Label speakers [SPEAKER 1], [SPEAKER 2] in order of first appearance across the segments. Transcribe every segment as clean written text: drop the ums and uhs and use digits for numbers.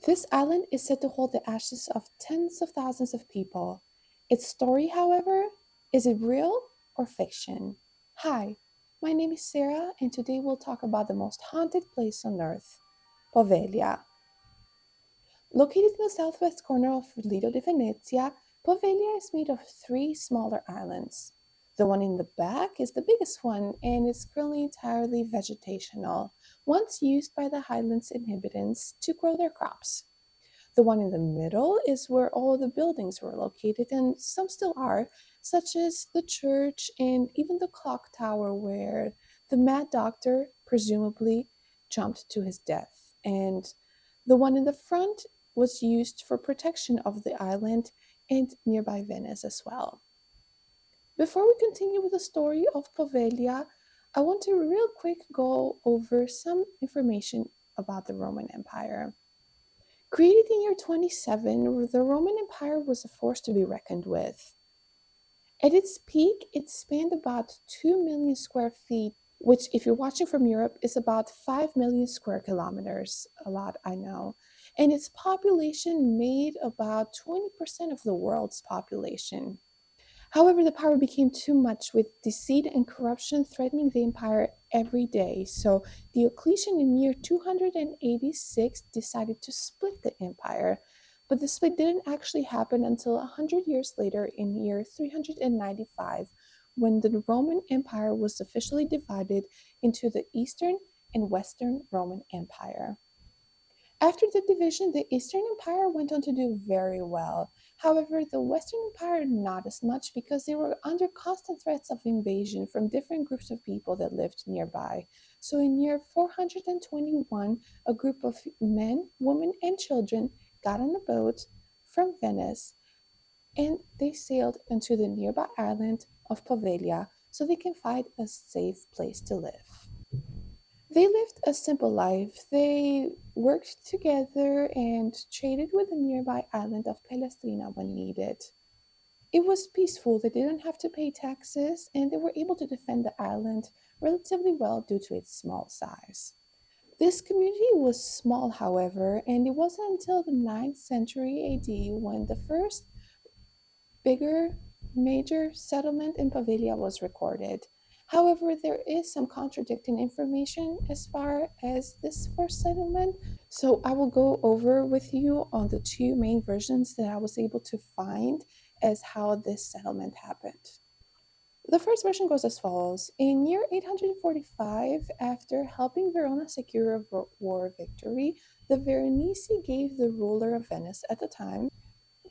[SPEAKER 1] This island is said to hold the ashes of tens of thousands of people. Its story, however, is it real or fiction? Hi, my name is Sarah, and today we'll talk about the most haunted place on earth, Poveglia. Located in the southwest corner of Lido di Venezia, Poveglia is made of three smaller islands. The one in the back is the biggest one and is currently entirely vegetational, once used by the highlands inhabitants to grow their crops. The one in the middle is where all the buildings were located, and some still are, such as the church and even the clock tower where the mad doctor presumably jumped to his death. And the one in the front was used for protection of the island and nearby Venice as well. Before we continue with the story of Poveglia, I want to real quick go over some information about the Roman Empire. Created in year 27, the Roman Empire was a force to be reckoned with. At its peak, it spanned about 2 million square feet, which, if you're watching from Europe, is about 5 million square kilometers. A lot, I know. And its population made about 20% of the world's population. However, the power became too much, with deceit and corruption threatening the empire every day. So Diocletian in year 286 decided to split the empire. But the split didn't actually happen until 100 years later in year 395, when the Roman Empire was officially divided into the Eastern and Western Roman Empire. After the division, the Eastern Empire went on to do very well. However, the Western Empire not as much because they were under constant threats of invasion from different groups of people that lived nearby. So in year 421, a group of men, women, and children got on a boat from Venice and they sailed into the nearby island of Poveglia so they can find a safe place to live. They lived a simple life. They worked together and traded with the nearby island of Palestrina when needed. It was peaceful, they didn't have to pay taxes, and they were able to defend the island relatively well due to its small size. This community was small, however, and it wasn't until the 9th century AD when the first bigger major settlement in Poveglia was recorded. However, there is some contradicting information as far as this first settlement, so I will go over with you on the two main versions that I was able to find as how this settlement happened. The first version goes as follows. In year 845, after helping Verona secure a war victory, the Veronese gave the ruler of Venice at the time,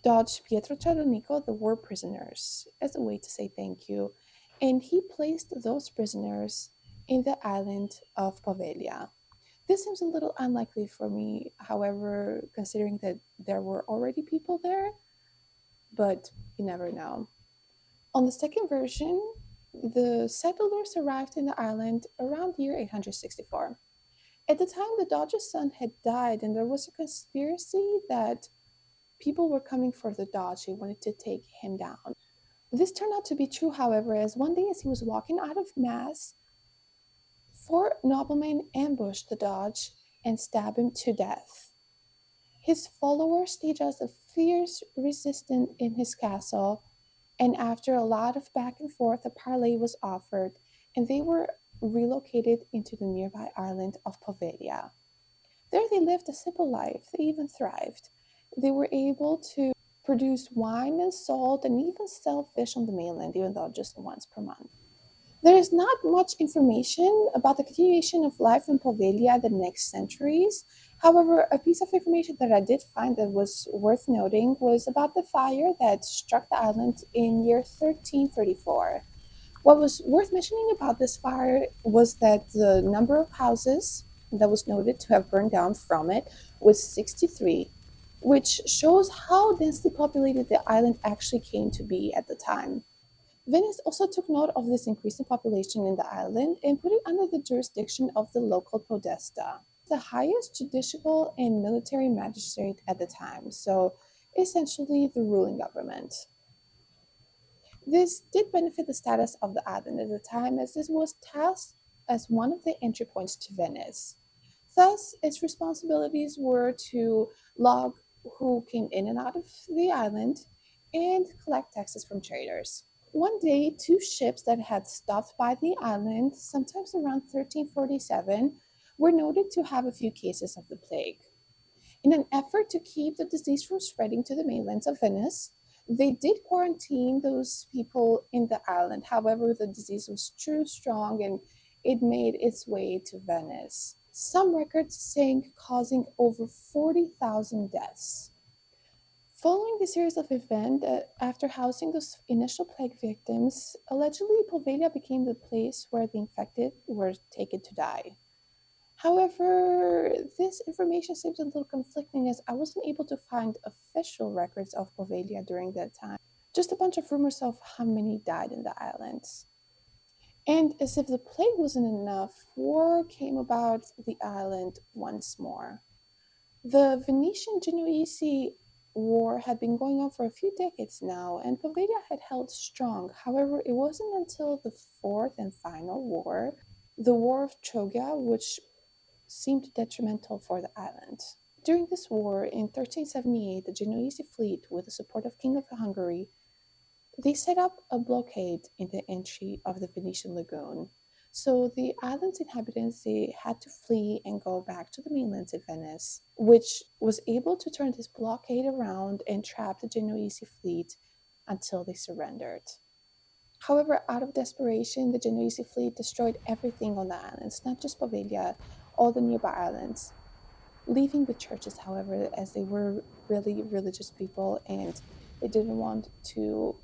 [SPEAKER 1] Doge Pietro Ciaronico, the war prisoners as a way to say thank you, and he placed those prisoners in the island of Poveglia. This seems a little unlikely for me, however, considering that there were already people there, but you never know. On the second version, the settlers arrived in the island around year 864. At the time, the Doge's son had died, and there was a conspiracy that people were coming for the Dodge. They wanted to take him down. This turned out to be true, however, as one day as he was walking out of Mass, four noblemen ambushed the Dodge and stabbed him to death. His followers staged a fierce resistance in his castle, and after a lot of back and forth, a parley was offered, and they were relocated into the nearby island of Poveglia. There they lived a simple life. They even thrived. They were able to produce wine and salt and even sell fish on the mainland, even though just once per month. There is not much information about the continuation of life in Poveglia the next centuries. However, a piece of information that I did find that was worth noting was about the fire that struck the island in year 1334. What was worth mentioning about this fire was that the number of houses that was noted to have burned down from it was 63, which shows how densely populated the island actually came to be at the time. Venice also took note of this increasing population in the island and put it under the jurisdiction of the local podesta, the highest judicial and military magistrate at the time, so essentially the ruling government. This did benefit the status of the island at the time, as this was tasked as one of the entry points to Venice. Thus, its responsibilities were to log who came in and out of the island and collect taxes from traders. One day, two ships that had stopped by the island, sometimes around 1347, were noted to have a few cases of the plague. In an effort to keep the disease from spreading to the mainlands of Venice, they did quarantine those people in the island. However, the disease was too strong and it made its way to Venice. Some records saying causing over 40,000 deaths. Following the series of events, after housing those initial plague victims, allegedly Poveglia became the place where the infected were taken to die. However, this information seems a little conflicting as I wasn't able to find official records of Poveglia during that time. Just a bunch of rumors of how many died in the islands. And as if the plague wasn't enough, war came about the island once more. The Venetian Genoese War had been going on for a few decades now, and Poveglia had held strong. However, it wasn't until the fourth and final war, the War of Troja, which seemed detrimental for the island. During this war in 1378, the Genoese fleet, with the support of King of Hungary, they set up a blockade in the entry of the Venetian lagoon. So the island's inhabitants they had to flee and go back to the mainland of Venice, which was able to turn this blockade around and trap the Genoese fleet until they surrendered. However, out of desperation, the Genoese fleet destroyed everything on the islands, not just Poveglia, all the nearby islands, leaving the churches, however, as they were really religious people and they didn't want to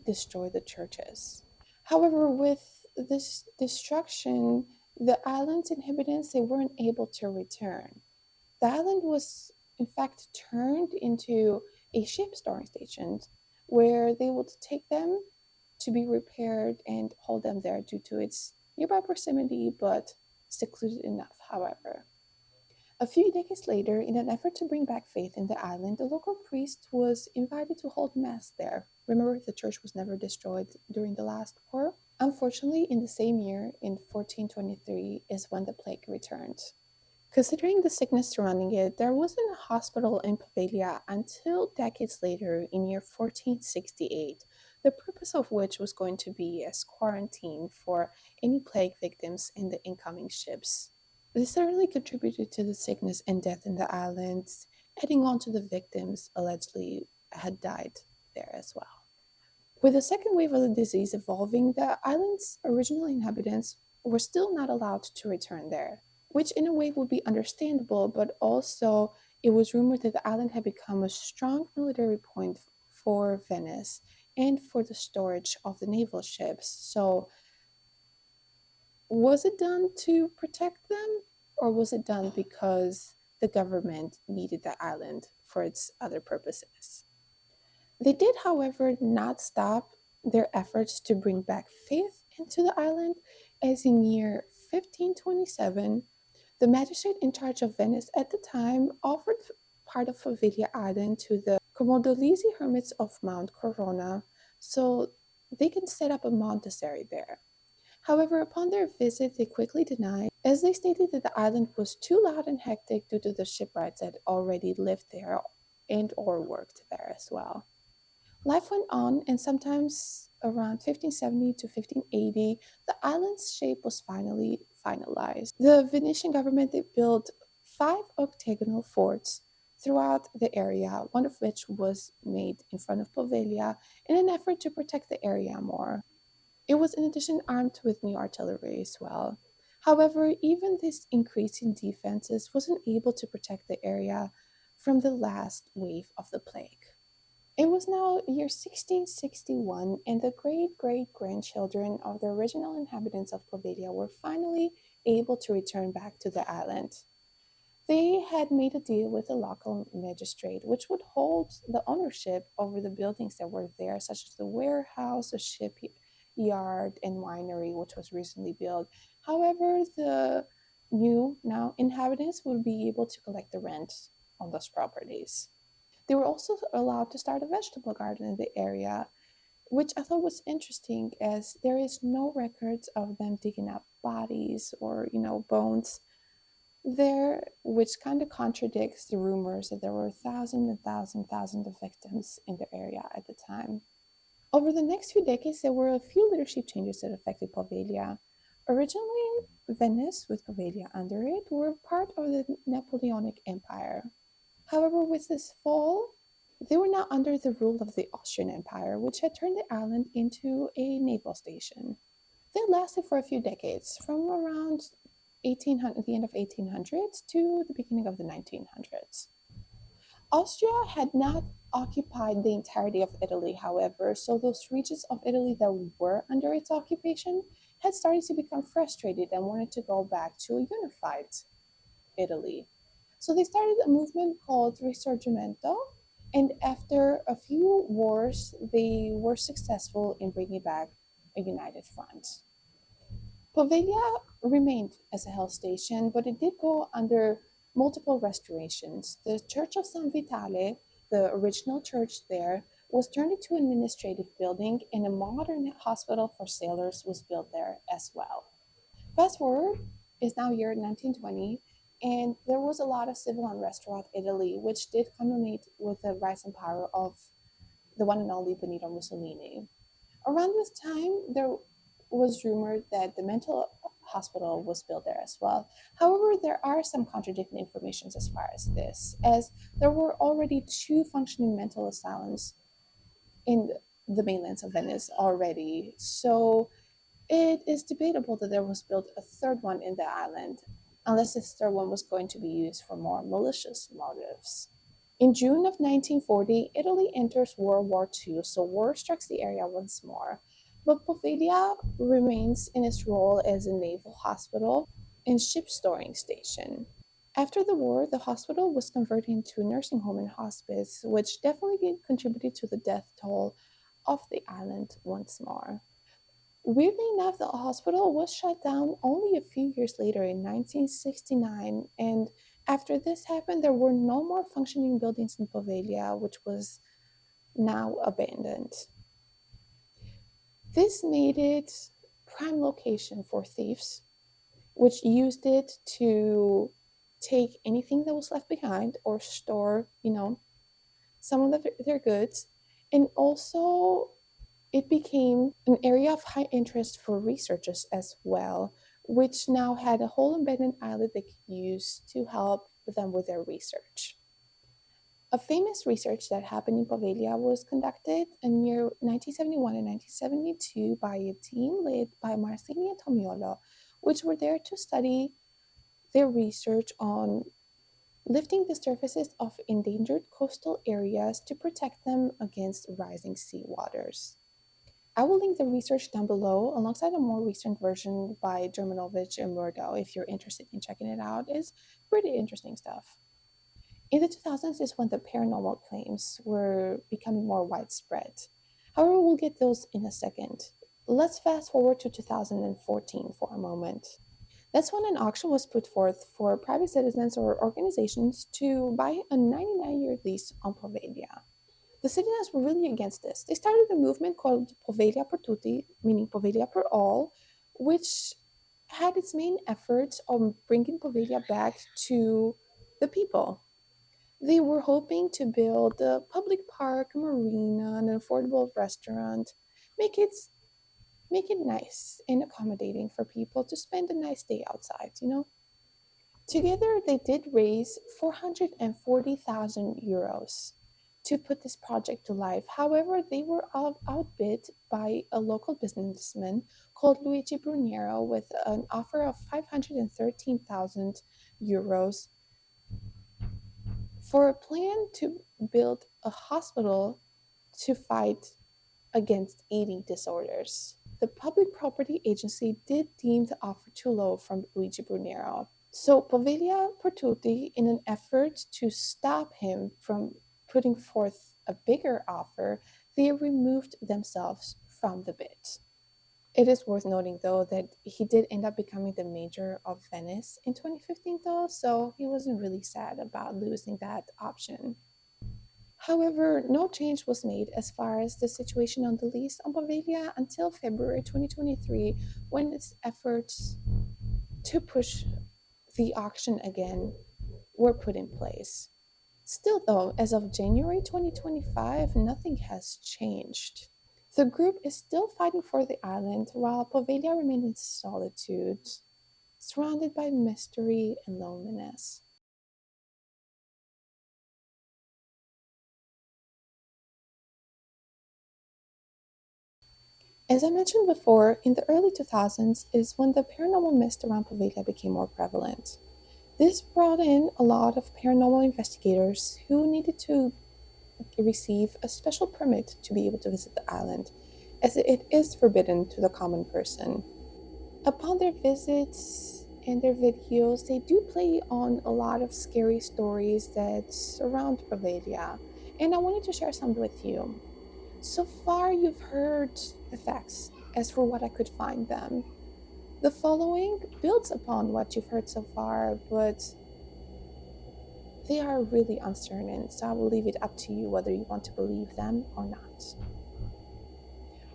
[SPEAKER 1] destroy the churches. However, with this destruction, the island's inhabitants they weren't able to return. The island was in fact turned into a ship storing station where they would take them to be repaired and hold them there due to its nearby proximity but secluded enough, however. A few decades later, in an effort to bring back faith in the island, a local priest was invited to hold mass there. Remember, the church was never destroyed during the last war? Unfortunately, in the same year, in 1423, is when the plague returned. Considering the sickness surrounding it, there wasn't a hospital in Poveglia until decades later in year 1468, the purpose of which was going to be as quarantine for any plague victims in the incoming ships. This certainly contributed to the sickness and death in the islands, adding on to the victims allegedly had died there as well. With the second wave of the disease evolving, the island's original inhabitants were still not allowed to return there, which in a way would be understandable, but also it was rumored that the island had become a strong military point for Venice and for the storage of the naval ships. So was it done to protect them, or was it done because the government needed the island for its other purposes? They did, however, not stop their efforts to bring back faith into the island, as in year 1527, the magistrate in charge of Venice at the time offered part of Poveglia Island to the Comodolese hermits of Mount Corona so they can set up a monastery there. However, upon their visit, they quickly denied, as they stated that the island was too loud and hectic due to the shipwrights that already lived there and or worked there as well. Life went on, and sometimes around 1570 to 1580, the island's shape was finally finalized. The Venetian government they built five octagonal forts throughout the area, one of which was made in front of Poveglia in an effort to protect the area more. It was in addition armed with new artillery as well. However, even this increase in defenses wasn't able to protect the area from the last wave of the plague. It was now year 1661, and the great great grandchildren of the original inhabitants of Poveglia were finally able to return back to the island. They had made a deal with the local magistrate, which would hold the ownership over the buildings that were there, such as the warehouse, a shipyard, and winery, which was recently built. However, the new now inhabitants would be able to collect the rent on those properties. They were also allowed to start a vegetable garden in the area, which I thought was interesting as there is no records of them digging up bodies or, bones there, which kind of contradicts the rumors that there were thousands and thousands of victims in the area at the time. Over the next few decades, there were a few leadership changes that affected Poveglia. Originally, Venice, with Poveglia under it, were part of the Napoleonic Empire. However, with this fall, they were now under the rule of the Austrian Empire, which had turned the island into a naval station. They lasted for a few decades, from around 1800, the end of 1800s to the beginning of the 1900s. Austria had not occupied the entirety of Italy, however, so those regions of Italy that were under its occupation had started to become frustrated and wanted to go back to a unified Italy. So they started a movement called Risorgimento, and after a few wars, they were successful in bringing back a united front. Poveglia remained as a hill station, but it did go under multiple restorations. The Church of San Vitale, the original church there, was turned into an administrative building, and a modern hospital for sailors was built there as well. Fast forward is now year 1920, and there was a lot of civil unrest throughout Italy, which did culminate with the rise in power of the one and only Benito Mussolini. Around this time, there was rumored that the mental hospital was built there as well. However, there are some contradicting information as far as this, as there were already two functioning mental asylums in the mainlands of Venice already. So it is debatable that there was built a third one in the island, unless this third one was going to be used for more malicious motives. In June of 1940, Italy enters World War II, so war strikes the area once more. But Poveglia remains in its role as a naval hospital and ship storing station. After the war, the hospital was converted into a nursing home and hospice, which definitely contributed to the death toll of the island once more. Weirdly enough, the hospital was shut down only a few years later in 1969, and after this happened, there were no more functioning buildings in Poveglia, which was now abandoned. This made it prime location for thieves, which used it to take anything that was left behind or store, some of their goods, and also it became an area of high interest for researchers as well, which now had a whole abandoned island they could use to help them with their research. A famous research that happened in Poveglia was conducted in year 1971 and 1972 by a team led by Marcini and Tomiolo, which were there to study their research on lifting the surfaces of endangered coastal areas to protect them against rising sea waters. I will link the research down below alongside a more recent version by Germanovich and Murdoch if you're interested in checking it out. It's pretty interesting stuff. In the 2000s is when the paranormal claims were becoming more widespread. However, we'll get those in a second. Let's fast forward to 2014 for a moment. That's when an auction was put forth for private citizens or organizations to buy a 99-year lease on Poveglia. The citizens were really against this. They started a movement called Poveglia per tutti, meaning Poveglia per all, which had its main efforts on bringing Poveglia back to the people. They were hoping to build a public park, a marina, an affordable restaurant, make it make it nice and accommodating for people to spend a nice day outside. Together, they did raise 440,000 euros to put this project to life. However, they were outbid by a local businessman called Luigi Bruniero with an offer of 513,000 euros for a plan to build a hospital to fight against eating disorders. The Public Property Agency did deem the offer too low from Luigi Bruniero. So Poveglia Pertutti, in an effort to stop him from putting forth a bigger offer, they removed themselves from the bid. It is worth noting, though, that he did end up becoming the mayor of Venice in 2015, though, so he wasn't really sad about losing that option. However, no change was made as far as the situation on the lease on Poveglia until February 2023, when its efforts to push the auction again were put in place. Still, though, as of January 2025, nothing has changed. The group is still fighting for the island while Poveglia remains in solitude, surrounded by mystery and loneliness. As I mentioned before, in the early 2000s is when the paranormal myth around Poveglia became more prevalent. This brought in a lot of paranormal investigators who needed to receive a special permit to be able to visit the island, as it is forbidden to the common person. Upon their visits and their videos, they do play on a lot of scary stories that surround Poveglia, and I wanted to share some with you. So far, you've heard the facts as for what I could find them. The following builds upon what you've heard so far, but they are really uncertain, so I will leave it up to you whether you want to believe them or not.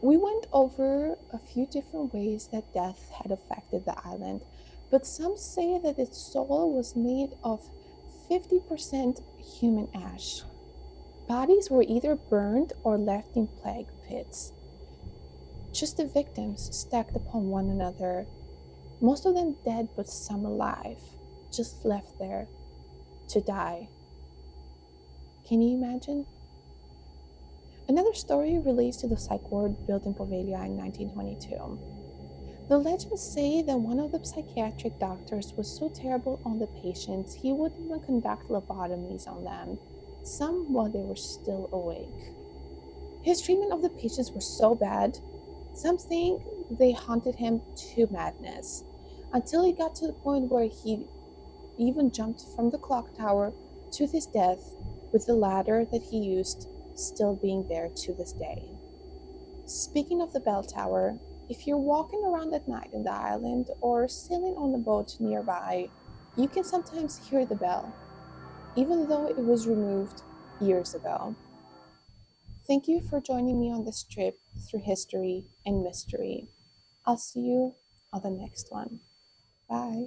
[SPEAKER 1] We went over a few different ways that death had affected the island, but some say that its soil was made of 50% human ash. Bodies were either burned or left in plague pits, just the victims stacked upon one another, most of them dead but some alive, just left there to die. Can you imagine? Another story relates to the psych ward built in Poveglia in 1922. The legends say that one of the psychiatric doctors was so terrible on the patients he would even conduct lobotomies on them, some while they were still awake. His treatment of the patients were so bad, some saying they haunted him to madness, until he got to the point where he even jumped from the clock tower to his death with the ladder that he used still being there to this day. Speaking of the bell tower, if you're walking around at night in the island or sailing on a boat nearby, you can sometimes hear the bell, even though it was removed years ago. Thank you for joining me on this trip through history and mystery. I'll see you on the next one. Bye.